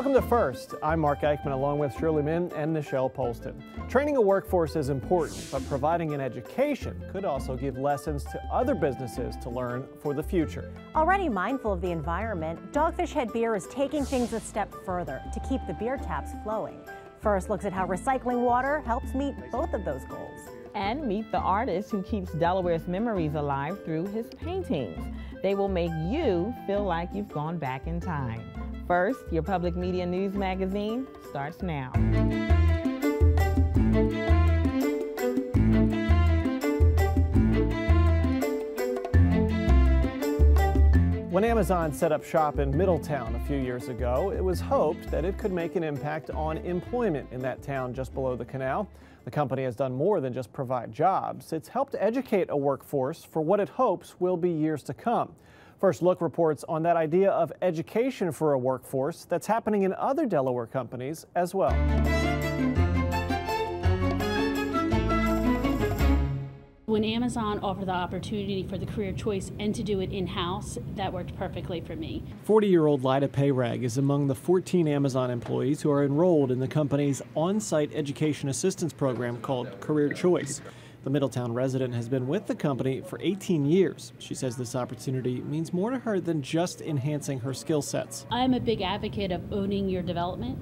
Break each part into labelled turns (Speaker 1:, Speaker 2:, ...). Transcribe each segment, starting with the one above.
Speaker 1: Welcome to First. I'm Mark Eichman along with Shirley Min and Nichelle Polston. Training a workforce is important, but providing an education could also give lessons to other businesses to learn for the future.
Speaker 2: Already mindful of the environment, Dogfish Head Beer is taking things a step further to keep the beer taps flowing. First looks at how recycling water helps meet both of those goals.
Speaker 3: And meet the artist who keeps Delaware's memories alive through his paintings. They will make you feel like you've gone back in time. First, your public media news magazine starts now.
Speaker 1: When Amazon set up shop in Middletown a few years ago, it was hoped that it could make an impact on employment in that town just below the canal. The company has done more than just provide jobs. It's helped educate a workforce for what it hopes will be years to come. First Look reports on that idea of education for a workforce that's happening in other Delaware companies as well.
Speaker 4: When Amazon offered the opportunity for the career choice and to do it in-house, that worked perfectly for me.
Speaker 1: 40-year-old Lyda Payrag is among the 14 Amazon employees who are enrolled in the company's on-site education assistance program called Career Choice. The Middletown resident has been with the company for 18 years. She says this opportunity means more to her than just enhancing her skill sets.
Speaker 4: I'm a big advocate of owning your development.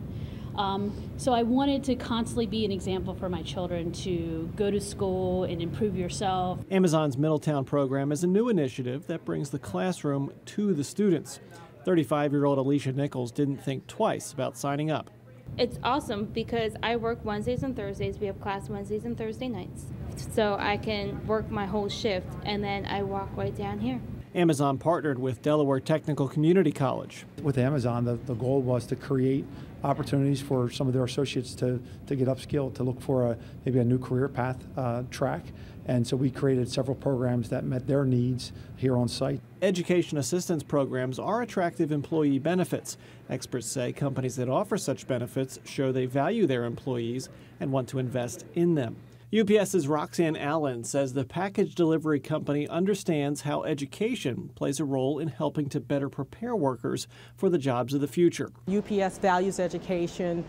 Speaker 4: So I wanted to constantly be an example for my children to go to school and improve yourself.
Speaker 1: Amazon's Middletown program is a new initiative that brings the classroom to the students. 35-year-old Alicia Nichols didn't think twice about signing up.
Speaker 5: It's awesome because I work Wednesdays and Thursdays. We have class Wednesdays and Thursday nights. So I can work my whole shift and then I walk right down here.
Speaker 1: Amazon partnered with Delaware Technical Community College.
Speaker 6: With Amazon, the goal was to create opportunities for some of their associates to get upskilled, to look for maybe a new career path track. And so we created several programs that met their needs here on site.
Speaker 1: Education assistance programs are attractive employee benefits. Experts say companies that offer such benefits show they value their employees and want to invest in them. UPS's Roxanne Allen says the package delivery company understands how education plays a role in helping to better prepare workers for the jobs of the future.
Speaker 7: UPS values education.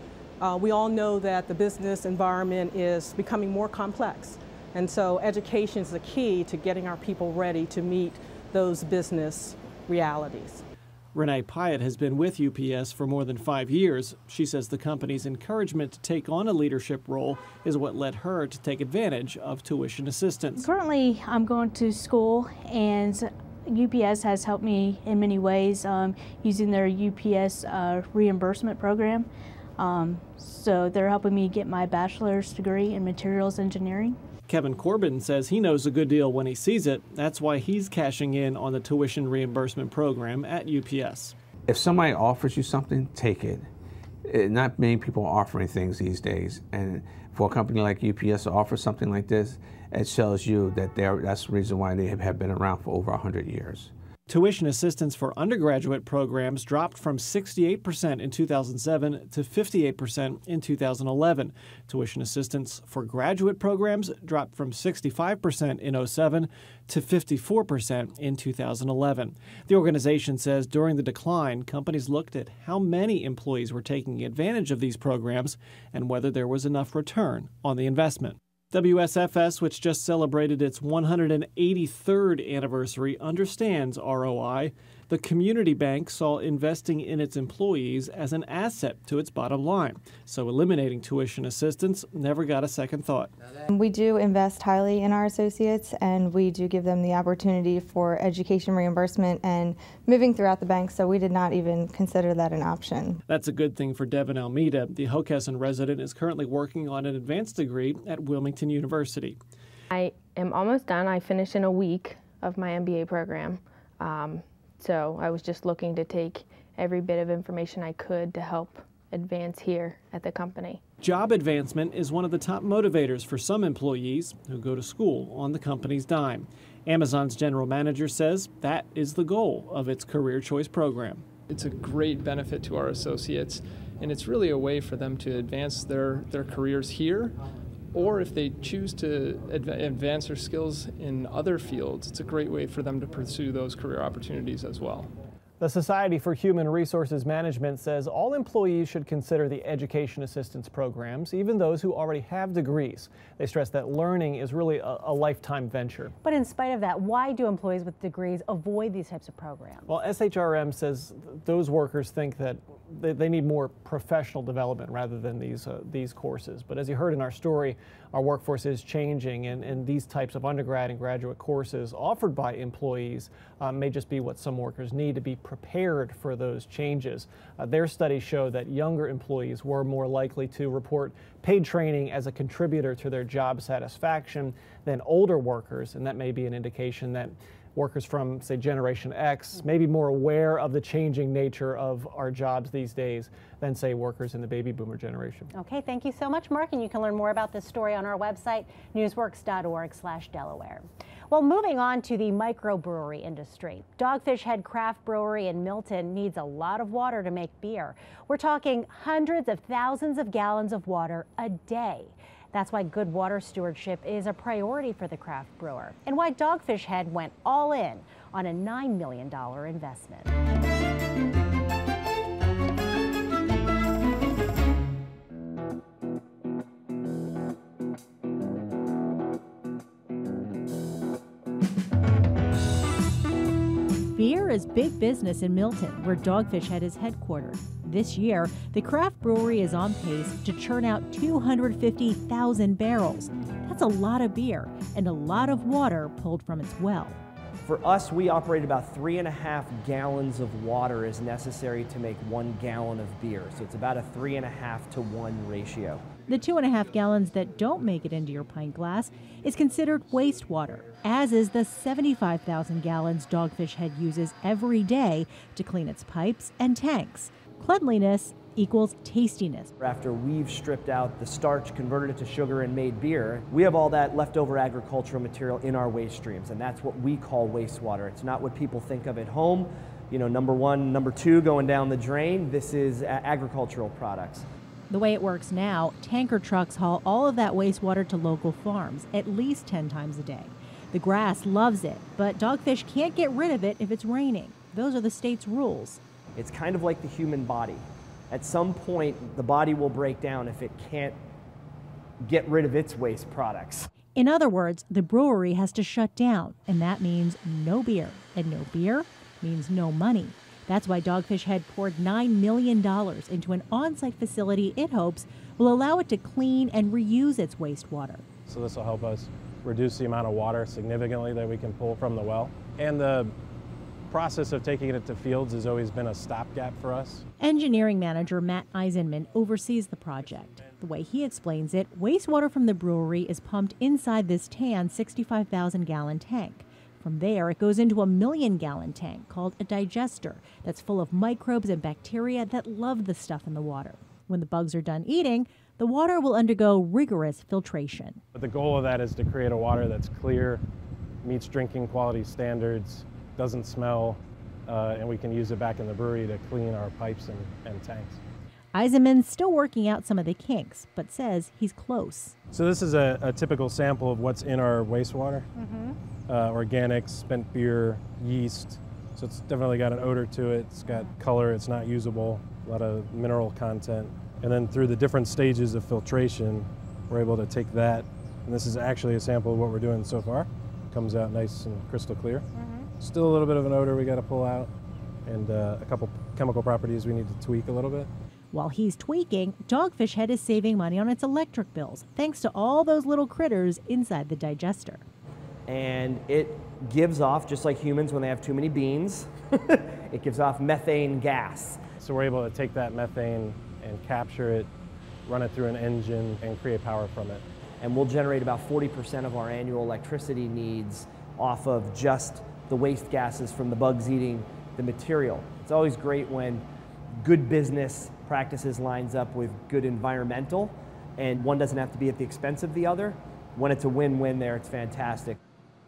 Speaker 7: We all know that the business environment is becoming more complex, and so education is the key to getting our people ready to meet those business realities.
Speaker 1: Renee Pyatt has been with UPS for more than 5 years. She says the company's encouragement to take on a leadership role is what led her to take advantage of tuition assistance.
Speaker 8: Currently, I'm going to school, and UPS has helped me in many ways using their UPS reimbursement program. So they're helping me get my bachelor's degree in materials engineering.
Speaker 1: Kevin Corbin says he knows a good deal when he sees it. That's why he's cashing in on the tuition reimbursement program at UPS.
Speaker 9: If somebody offers you something, take it. Not many people are offering things these days. And for a company like UPS to offer something like this, it shows you that that's the reason why they have been around for over 100 years.
Speaker 1: Tuition assistance for undergraduate programs dropped from 68% in 2007 to 58% in 2011. Tuition assistance for graduate programs dropped from 65% in 2007 to 54% in 2011. The organization says during the decline, companies looked at how many employees were taking advantage of these programs and whether there was enough return on the investment. WSFS, which just celebrated its 183rd anniversary, understands ROI. The community bank saw investing in its employees as an asset to its bottom line, so eliminating tuition assistance never got a second thought.
Speaker 10: We do invest highly in our associates, and we do give them the opportunity for education reimbursement and moving throughout the bank, so we did not even consider that an option.
Speaker 1: That's a good thing for Devin Almeida. The Hockessin resident is currently working on an advanced degree at Wilmington University.
Speaker 11: I am almost done. I finished in a week of my MBA program. So I was just looking to take every bit of information I could to help advance here at the company.
Speaker 1: Job advancement is one of the top motivators for some employees who go to school on the company's dime. Amazon's general manager says that is the goal of its Career Choice program.
Speaker 12: It's a great benefit to our associates, and it's really a way for them to advance their careers here, or if they choose to advance their skills in other fields, it's a great way for them to pursue those career opportunities as well.
Speaker 1: The Society for Human Resources Management says all employees should consider the education assistance programs, even those who already have degrees. They stress that learning is really a lifetime venture.
Speaker 2: But in spite of that, why do employees with degrees avoid these types of programs?
Speaker 1: Well, SHRM says those workers think that they need more professional development rather than these courses. But as you heard in our story, our workforce is changing, and these types of undergrad and graduate courses offered by employees may just be what some workers need to be prepared for those changes. Their studies show that younger employees were more likely to report paid training as a contributor to their job satisfaction than older workers, and that may be an indication that workers from, say, Generation X may be more aware of the changing nature of our jobs these days than, say, workers in the baby boomer generation.
Speaker 2: Okay, thank you so much, Mark, and you can learn more about this story on our website, newsworks.org/Delaware. Well, moving on to the microbrewery industry. Dogfish Head Craft Brewery in Milton needs a lot of water to make beer. We're talking hundreds of thousands of gallons of water a day. That's why good water stewardship is a priority for the craft brewer, and why Dogfish Head went all in on a $9 million investment.
Speaker 13: Beer is big business in Milton, where Dogfish Head is headquartered. This year, the craft brewery is on pace to churn out 250,000 barrels. That's a lot of beer and a lot of water pulled from its well.
Speaker 14: For us, we operate about 3.5 gallons of water is necessary to make 1 gallon of beer. So it's about a 3.5 to 1 ratio.
Speaker 13: The 2.5 gallons that don't make it into your pint glass is considered wastewater, as is the 75,000 gallons Dogfish Head uses every day to clean its pipes and tanks. Cleanliness equals tastiness.
Speaker 14: After we've stripped out the starch, converted it to sugar, and made beer, we have all that leftover agricultural material in our waste streams, and that's what we call wastewater. It's not what people think of at home. You know, number one, number two, going down the drain. This is agricultural products.
Speaker 13: The way it works now, tanker trucks haul all of that wastewater to local farms at least 10 times a day. The grass loves it, but Dogfish can't get rid of it if it's raining. Those are the state's rules.
Speaker 14: It's kind of like the human body. At some point, the body will break down if it can't get rid of its waste products.
Speaker 13: In other words, the brewery has to shut down, and that means no beer. And no beer means no money. That's why Dogfish Head poured $9 million into an on-site facility it hopes will allow it to clean and reuse its wastewater.
Speaker 15: So this will help us reduce the amount of water significantly that we can pull from the well. And the process of taking it to fields has always been a stopgap for us.
Speaker 13: Engineering manager Matt Eisenman oversees the project. The way he explains it, wastewater from the brewery is pumped inside this tan 65,000-gallon tank. From there, it goes into a 1 million-gallon tank called a digester that's full of microbes and bacteria that love the stuff in the water. When the bugs are done eating, the water will undergo rigorous filtration.
Speaker 15: But the goal of that is to create a water that's clear, meets drinking quality standards, doesn't smell, and we can use it back in the brewery to clean our pipes and tanks.
Speaker 13: Eisenman's still working out some of the kinks, but says he's close.
Speaker 15: So this is a typical sample of what's in our wastewater. Organic, spent beer, yeast. So it's definitely got an odor to it. It's got color, it's not usable, a lot of mineral content. And then through the different stages of filtration, we're able to take that, and this is actually a sample of what we're doing so far. Comes out nice and crystal clear. Still a little bit of an odor we got to pull out, and a couple chemical properties we need to tweak a little bit.
Speaker 13: While he's tweaking, Dogfish Head is saving money on its electric bills, thanks to all those little critters inside the digester.
Speaker 14: And it gives off, just like humans when they have too many beans, it gives off methane gas.
Speaker 15: So we're able to take that methane and capture it, run it through an engine, and create power from it.
Speaker 14: And we'll generate about 40% of our annual electricity needs off of just the waste gases from the bugs eating the material. It's always great when good business practices lines up with good environmental, and one doesn't have to be at the expense of the other. When it's a win-win there, it's fantastic.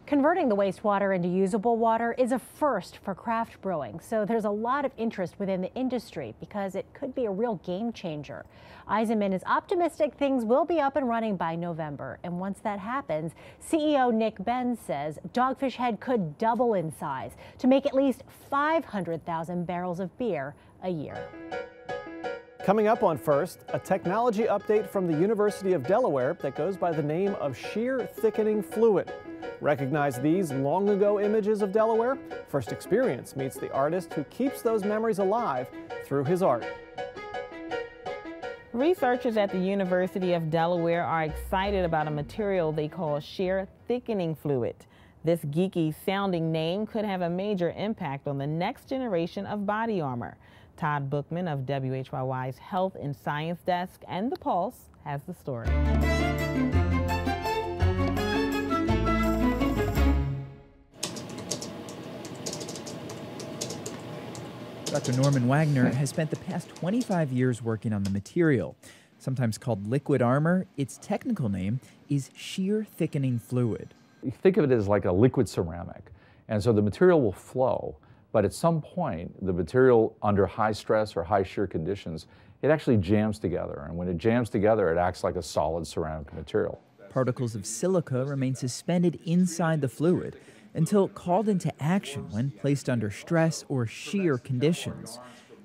Speaker 2: Converting the wastewater into usable water is a first for craft brewing, so there's a lot of interest within the industry because it could be a real game changer. Eisenman is optimistic things will be up and running by November, and once that happens, CEO Nick Benz says Dogfish Head could double in size to make at least 500,000 barrels of beer a year.
Speaker 1: Coming up on First, a technology update from the University of Delaware that goes by the name of shear thickening fluid. Recognize these long ago images of Delaware? First Experience meets the artist who keeps those memories alive through his art.
Speaker 3: Researchers at the University of Delaware are excited about a material they call shear thickening fluid. This geeky sounding name could have a major impact on the next generation of body armor. Todd Bookman of WHYY's Health and Science Desk and The Pulse has the story.
Speaker 16: Dr. Norman Wagner has spent the past 25 years working on the material. Sometimes called liquid armor, its technical name is shear thickening fluid.
Speaker 17: You think of it as like a liquid ceramic, and so the material will flow, but at some point, the material under high stress or high shear conditions, it actually jams together, and when it jams together, it acts like a solid ceramic material.
Speaker 16: Particles of silica remain suspended inside the fluid until called into action when placed under stress or shear conditions.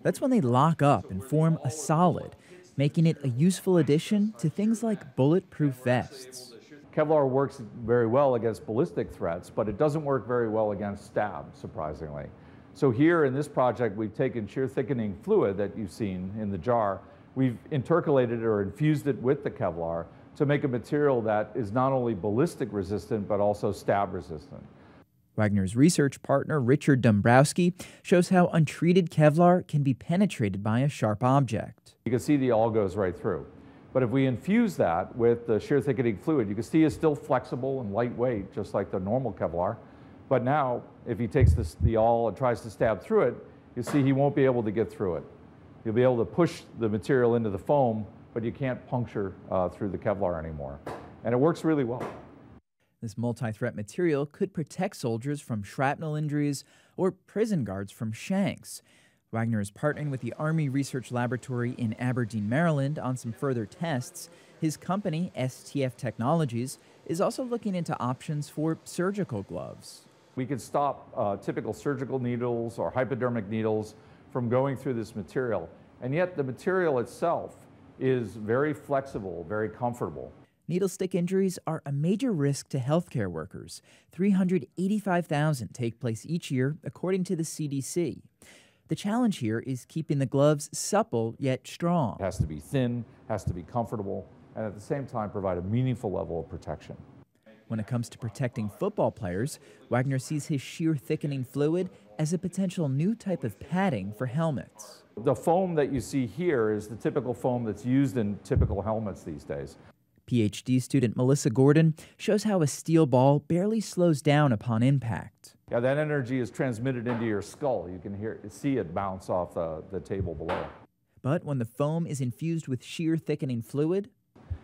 Speaker 16: That's when they lock up and form a solid, making it a useful addition to things like bulletproof vests.
Speaker 17: Kevlar works very well against ballistic threats, but it doesn't work very well against stab, surprisingly. So here in this project, we've taken shear thickening fluid that you've seen in the jar, we've intercalated it or infused it with the Kevlar to make a material that is not only ballistic resistant, but also stab resistant.
Speaker 16: Wagner's research partner, Richard Dombrowski, shows how untreated Kevlar can be penetrated by a sharp object.
Speaker 17: You can see the awl goes right through. But if we infuse that with the shear thickening fluid, you can see it's still flexible and lightweight, just like the normal Kevlar. But now, if he takes the awl and tries to stab through it, you see he won't be able to get through it. You'll be able to push the material into the foam, but you can't puncture through the Kevlar anymore. And it works really well.
Speaker 16: This multi-threat material could protect soldiers from shrapnel injuries or prison guards from shanks. Wagner is partnering with the Army Research Laboratory in Aberdeen, Maryland on some further tests. His company, STF Technologies, is also looking into options for surgical gloves.
Speaker 17: We could stop typical surgical needles or hypodermic needles from going through this material. And yet the material itself is very flexible, very comfortable.
Speaker 16: Needle stick injuries are a major risk to healthcare workers. 385,000 take place each year, according to the CDC. The challenge here is keeping the gloves supple yet strong.
Speaker 17: It has to be thin, has to be comfortable, and at the same time provide a meaningful level of protection.
Speaker 16: When it comes to protecting football players, Wagner sees his shear thickening fluid as a potential new type of padding for helmets.
Speaker 17: The foam that you see here is the typical foam that's used in typical helmets these days.
Speaker 16: PhD student Melissa Gordon shows how a steel ball barely slows down upon impact.
Speaker 17: Yeah, that energy is transmitted into your skull. You can see it bounce off the table below.
Speaker 16: But when the foam is infused with shear thickening fluid,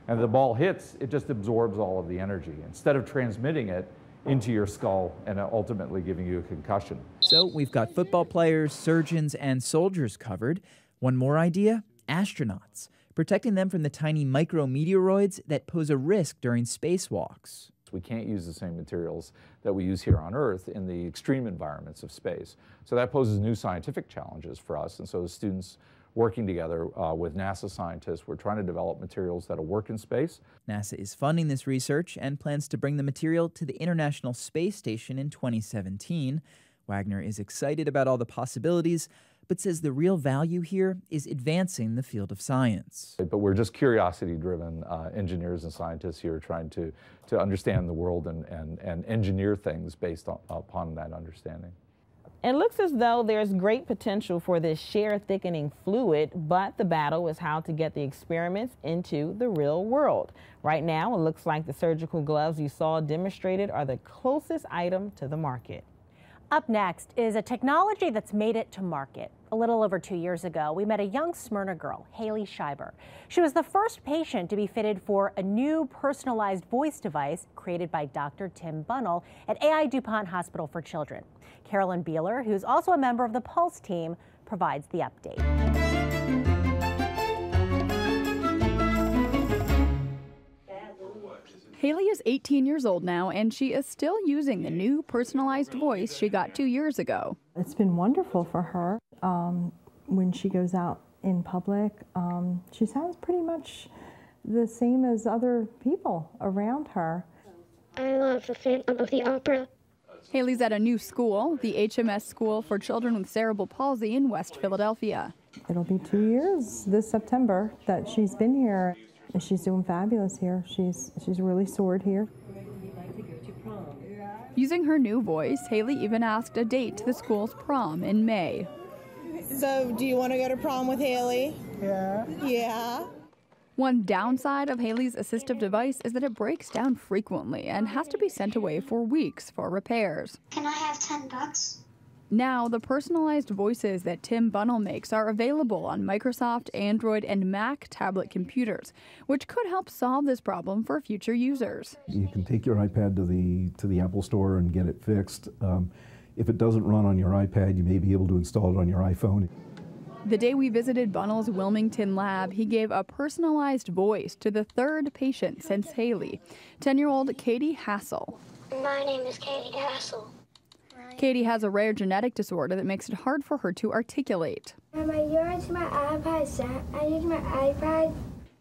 Speaker 17: and the ball hits, it just absorbs all of the energy instead of transmitting it into your skull and ultimately giving you a concussion.
Speaker 16: So we've got football players, surgeons, and soldiers covered. One more idea: astronauts, protecting them from the tiny micrometeoroids that pose a risk during spacewalks.
Speaker 17: We can't use the same materials that we use here on Earth in the extreme environments of space. So that poses new scientific challenges for us. And so the students working together with NASA scientists, we're trying to develop materials that'll work in space.
Speaker 16: NASA is funding this research and plans to bring the material to the International Space Station in 2017. Wagner is excited about all the possibilities, but says the real value here is advancing the field of science.
Speaker 17: But we're just curiosity-driven engineers and scientists here trying to understand the world and engineer things based upon that understanding.
Speaker 3: It looks as though there's great potential for this shear thickening fluid, but the battle is how to get the experiments into the real world. Right now, it looks like the surgical gloves you saw demonstrated are the closest item to the market.
Speaker 2: Up next is a technology that's made it to market. A little over 2 years ago, we met a young Smyrna girl, Haley Scheiber. She was the first patient to be fitted for a new personalized voice device created by Dr. Tim Bunnell at AI DuPont Hospital for Children. Carolyn Beeler, who's also a member of the Pulse team, provides the update.
Speaker 18: Haley is 18 years old now, and she is still using the new personalized voice she got 2 years ago.
Speaker 19: It's been wonderful for her. When she goes out in public, she sounds pretty much the same as other people around her.
Speaker 20: I love the Phantom of the Opera.
Speaker 18: Haley's at a new school, the HMS School for Children with Cerebral Palsy in West Philadelphia.
Speaker 19: It'll be 2 years this September that she's been here. And she's doing fabulous here. She's really soared here.
Speaker 18: Using her new voice, Haley even asked a date to the school's prom in May.
Speaker 21: So, do you want to go to prom with Haley?
Speaker 19: Yeah.
Speaker 21: Yeah.
Speaker 18: One downside of Haley's assistive device is that it breaks down frequently and has to be sent away for weeks for repairs.
Speaker 20: Can I have $10?
Speaker 18: Now, the personalized voices that Tim Bunnell makes are available on Microsoft, Android, and Mac tablet computers, which could help solve this problem for future users.
Speaker 22: You can take your iPad to the Apple Store and get it fixed. If it doesn't run on your iPad, you may be able to install it on your iPhone.
Speaker 18: The day we visited Bunnell's Wilmington lab, he gave a personalized voice to the third patient since Haley, 10-year-old Katie Hassel.
Speaker 20: My name is Katie Hassel.
Speaker 18: Katie has a rare genetic disorder that makes it hard for her to articulate.
Speaker 20: You're to my iPad, I need my iPad.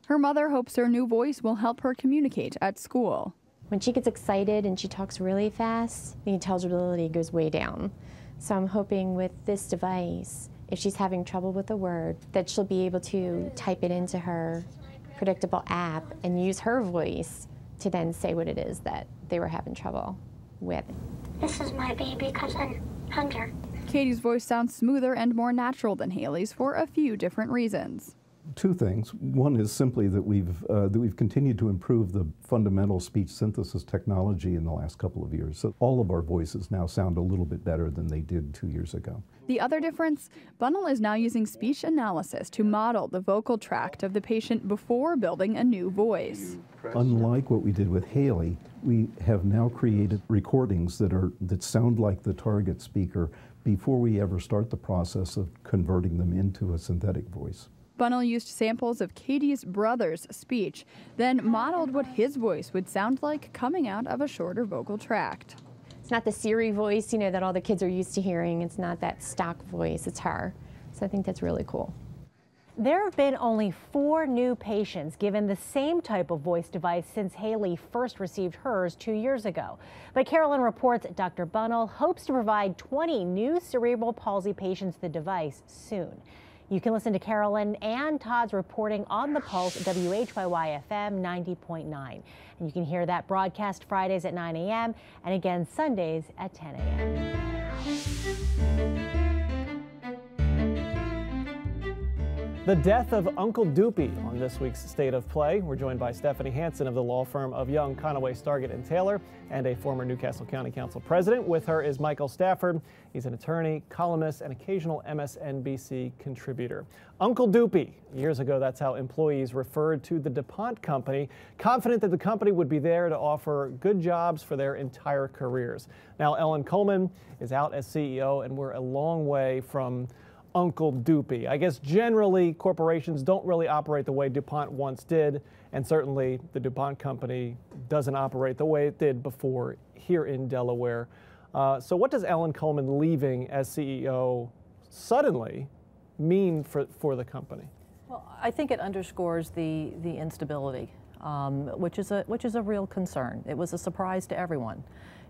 Speaker 18: Her mother hopes her new voice will help her communicate at school.
Speaker 23: When she gets excited and she talks really fast, the intelligibility goes way down. So I'm hoping with this device, if she's having trouble with a word, that she'll be able to type it into her predictable app and use her voice to then say what it is that they were having trouble with.
Speaker 20: This is my baby cousin, Hunter.
Speaker 18: Katie's voice sounds smoother and more natural than Haley's for a few different reasons.
Speaker 22: Two things. One is simply that we've continued to improve the fundamental speech synthesis technology in the last couple of years. So all of our voices now sound a little bit better than they did 2 years ago.
Speaker 18: The other difference, Bunnell is now using speech analysis to model the vocal tract of the patient before building a new voice.
Speaker 22: Unlike what we did with Haley, we have now created recordings that sound like the target speaker before we ever start the process of converting them into a synthetic voice.
Speaker 18: Bunnell used samples of Katie's brother's speech, then modeled what his voice would sound like coming out of a shorter vocal tract.
Speaker 23: It's not the Siri voice, that all the kids are used to hearing. It's not that stock voice, it's her. So I think that's really cool.
Speaker 2: There have been only 4 new patients given the same type of voice device since Haley first received hers 2 years ago. But Carolyn reports Dr. Bunnell hopes to provide 20 new cerebral palsy patients the device soon. You can listen to Carolyn and Todd's reporting on the Pulse WHYY FM 90.9. And you can hear that broadcast Fridays at 9 a.m. and again Sundays at 10 a.m.
Speaker 1: The death of Uncle Doopy on this week's State of Play. We're joined by Stephanie Hansen of the law firm of Young, Conaway, Stargett and Taylor, and a former Newcastle County Council president. With her is Michael Stafford. He's an attorney, columnist, and occasional MSNBC contributor. Uncle Doopy. Years ago, that's how employees referred to the DuPont company, confident that the company would be there to offer good jobs for their entire careers. Now, Ellen Kullman is out as CEO, and we're a long way from Uncle Doopy. I guess generally corporations don't really operate the way DuPont once did, and certainly the DuPont company doesn't operate the way it did before here in Delaware. So what does Ellen Kullman leaving as CEO suddenly mean for the company?
Speaker 24: Well, I think it underscores the instability, which is a real concern. It was a surprise to everyone.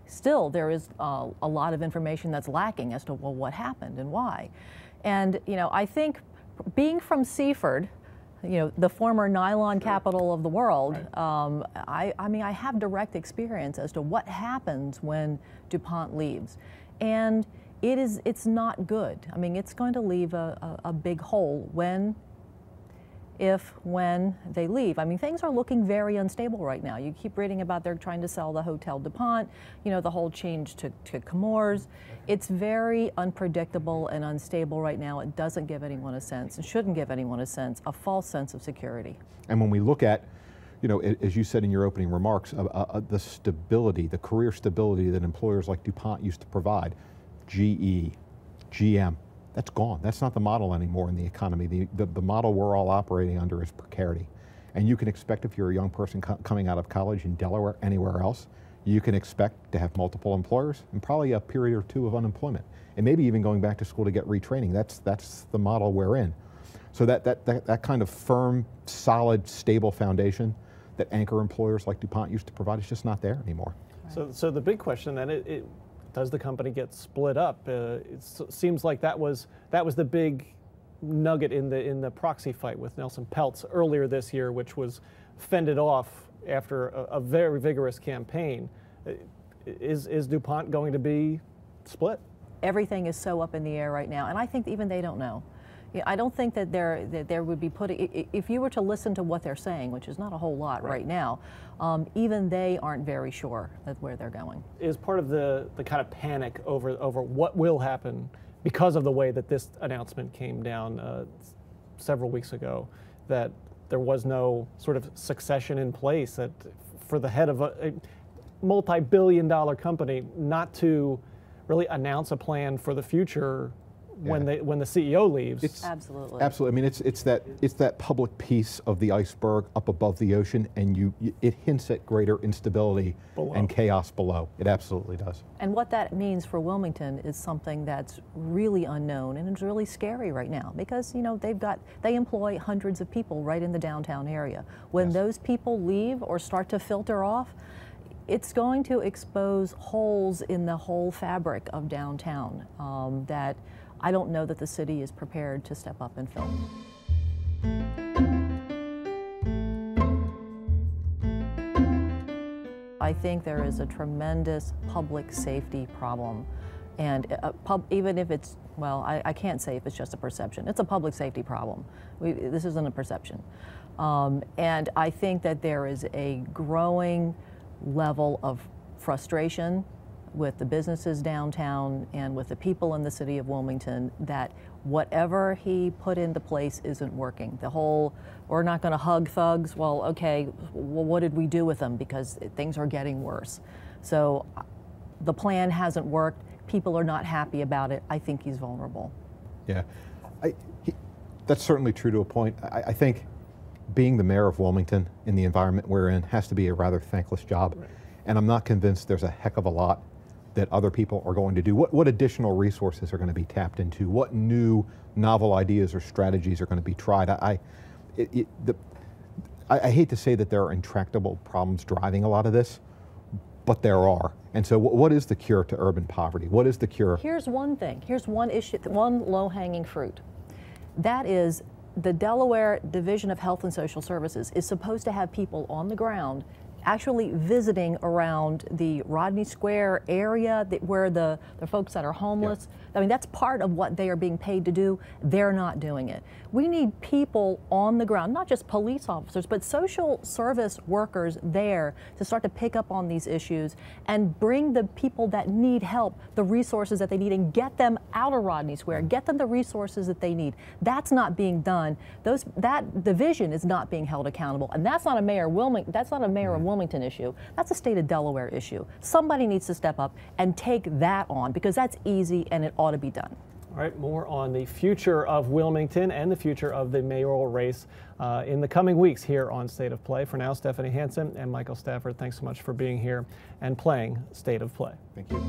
Speaker 24: Still, there is a lot of information that's lacking as to, well, what happened and why. And, I think being from Seaford, the former nylon capital of the world, right. I have direct experience as to what happens when DuPont leaves. And it's not good. It's going to leave a big hole when when they leave. I mean, things are looking very unstable right now. You keep reading about they're trying to sell the Hotel DuPont, you know, the whole change to Chemours. It's very unpredictable and unstable right now. It doesn't give anyone a sense, and shouldn't give anyone a false sense of security.
Speaker 4: And when we look at, you know, as you said in your opening remarks, the stability, the career stability that employers like DuPont used to provide, GE, GM, that's gone. That's not the model anymore in the economy. The model we're all operating under is precarity. And you can expect, if you're a young person coming out of college in Delaware, anywhere else, you can expect to have multiple employers and probably a period or two of unemployment. And maybe even going back to school to get retraining. That's the model we're in. So that kind of firm, solid, stable foundation that anchor employers like DuPont used to provide is just not there anymore.
Speaker 1: Right. So the big question then, does the company get split up? It seems like that was the big nugget in the proxy fight with Nelson Peltz earlier this year, which was fended off after a very vigorous campaign. Is DuPont going to be split?
Speaker 24: Everything is so up in the air right now, and I think even they don't know. I don't think that there would be if you were to listen to what they're saying, which is not a whole lot right now, even they aren't very sure of where they're going.
Speaker 1: Is part of the kind of panic over what will happen because of the way that this announcement came down several weeks ago, that there was no sort of succession in place, that for the head of a multi-billion-dollar company not to really announce a plan for the future when the CEO leaves.
Speaker 24: Absolutely.
Speaker 4: Absolutely. I mean, it's that public piece of the iceberg up above the ocean, and it hints at greater instability and chaos below. It absolutely does.
Speaker 24: And what that means for Wilmington is something that's really unknown, and it's really scary right now, because you know they employ hundreds of people right in the downtown area. When those people leave or start to filter off, it's going to expose holes in the whole fabric of downtown that I don't know that the city is prepared to step up and fill. I think there is a tremendous public safety problem, and even if it's, well, I can't say if it's just a perception. It's a public safety problem. This isn't a perception. And I think that there is a growing level of frustration with the businesses downtown and with the people in the city of Wilmington that whatever he put into place isn't working. The whole, we're not going to hug thugs. Well, okay, well, what did we do with them? Because things are getting worse. So the plan hasn't worked. People are not happy about it. I think he's vulnerable.
Speaker 4: Yeah, that's certainly true to a point. I think being the mayor of Wilmington in the environment we're in has to be a rather thankless job. Right. And I'm not convinced there's a heck of a lot that other people are going to do. What additional resources are going to be tapped into? What new novel ideas or strategies are going to be tried? I hate to say that there are intractable problems driving a lot of this, but there are. And so what is the cure to urban poverty? What is the cure?
Speaker 24: Here's one thing. Here's one issue, one low-hanging fruit. That is, the Delaware Division of Health and Social Services is supposed to have people on the ground actually visiting around the Rodney Square area where the folks that are homeless. Yeah. I mean, that's part of what they are being paid to do. They're not doing it. We need people on the ground, not just police officers, but social service workers there to start to pick up on these issues and bring the people that need help the resources that they need and get them out of Rodney Square, get them the resources that they need. That's not being done. That division is not being held accountable, and that's not a mayor of Wilmington. That's not a mayor of Wilmington issue. That's a state of Delaware issue. Somebody needs to step up and take that on, because that's easy and it ought to be done.
Speaker 1: All right, more on the future of Wilmington and the future of the mayoral race in the coming weeks here on State of Play. For now, Stephanie Hansen and Michael Stafford, thanks so much for being here and playing State of Play.
Speaker 4: Thank you.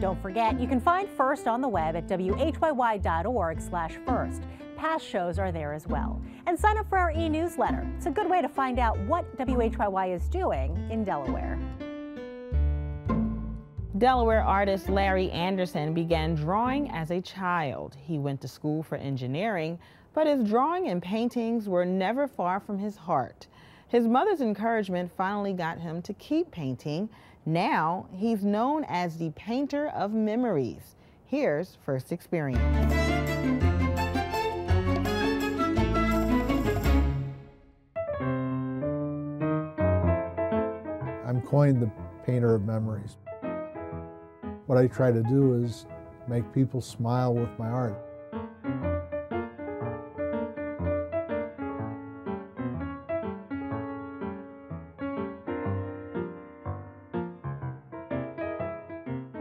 Speaker 2: Don't forget, you can find First on the web at whyy.org/first. Past shows are there as well. And sign up for our e-newsletter. It's a good way to find out what WHYY is doing in Delaware.
Speaker 3: Delaware artist Larry Anderson began drawing as a child. He went to school for engineering, but his drawing and paintings were never far from his heart. His mother's encouragement finally got him to keep painting. Now he's known as the painter of memories. Here's First Experience.
Speaker 5: coined the painter of memories. What I try to do is make people smile with my art.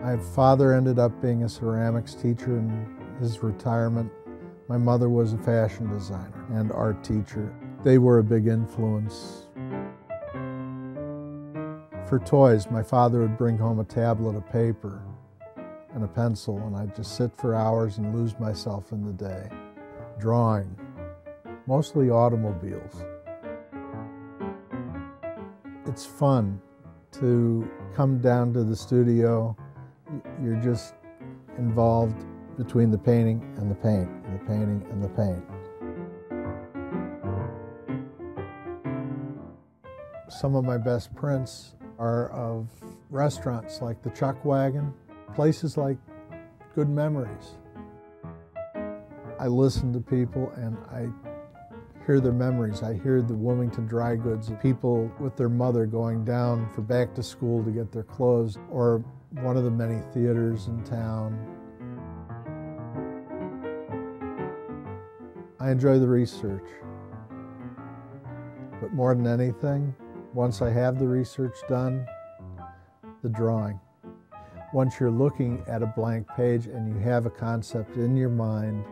Speaker 5: My father ended up being a ceramics teacher in his retirement. My mother was a fashion designer and art teacher. They were a big influence. For toys, my father would bring home a tablet of paper and a pencil, and I'd just sit for hours and lose myself in the day. Drawing, mostly automobiles. It's fun to come down to the studio. You're just involved between the painting and the paint, and the painting and the paint. Some of my best prints are of restaurants like the Chuck Wagon, places like Good Memories. I listen to people and I hear their memories. I hear the Wilmington Dry Goods, people with their mother going down for back to school to get their clothes, or one of the many theaters in town. I enjoy the research, but more than anything, once I have the research done, the drawing. Once you're looking at a blank page and you have a concept in your mind,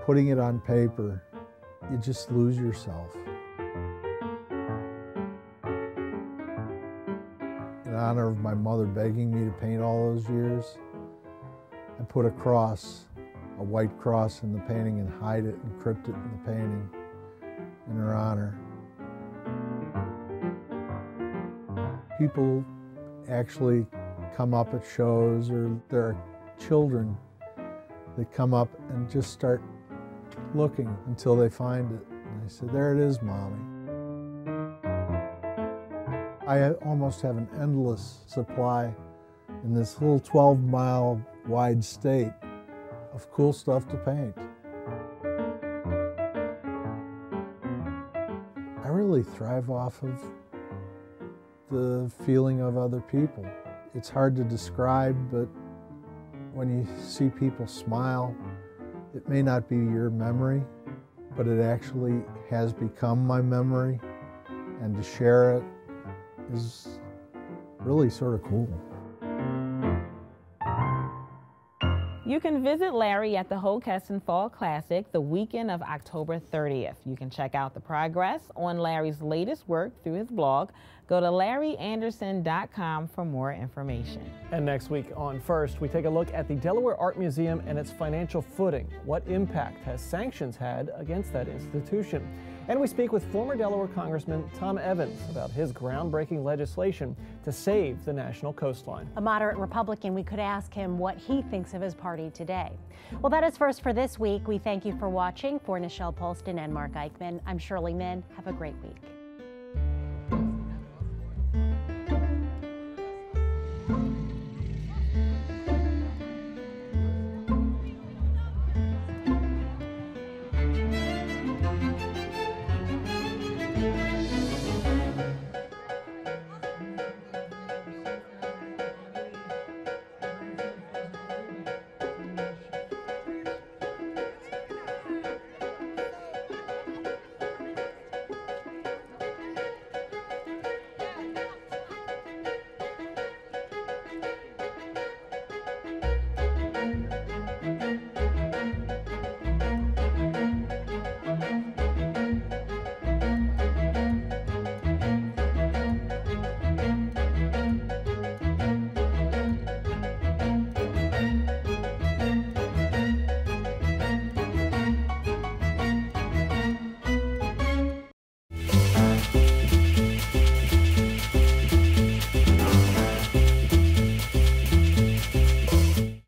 Speaker 5: putting it on paper, you just lose yourself. In honor of my mother begging me to paint all those years, I put a cross, a white cross in the painting, and hide it, encrypt it in the painting in her honor. People actually come up at shows, or there are children that come up and just start looking until they find it. And they say, "There it is, Mommy." I almost have an endless supply in this little 12-mile wide state of cool stuff to paint. I really thrive off of the feeling of other people. It's hard to describe, but when you see people smile, it may not be your memory, but it actually has become my memory, and to share it is really sort of cool.
Speaker 3: You can visit Larry at the Hockessin Fall Classic the weekend of October 30th. You can check out the progress on Larry's latest work through his blog. Go to LarryAnderson.com for more information.
Speaker 1: And next week on First, we take a look at the Delaware Art Museum and its financial footing. What impact has sanctions had against that institution? And we speak with former Delaware Congressman Tom Evans about his groundbreaking legislation to save the national coastline.
Speaker 2: A moderate Republican, we could ask him what he thinks of his party today. Well, that is First for this week. We thank you for watching. For Nichelle Polston and Mark Eichman, I'm Shirley Min. Have a great week.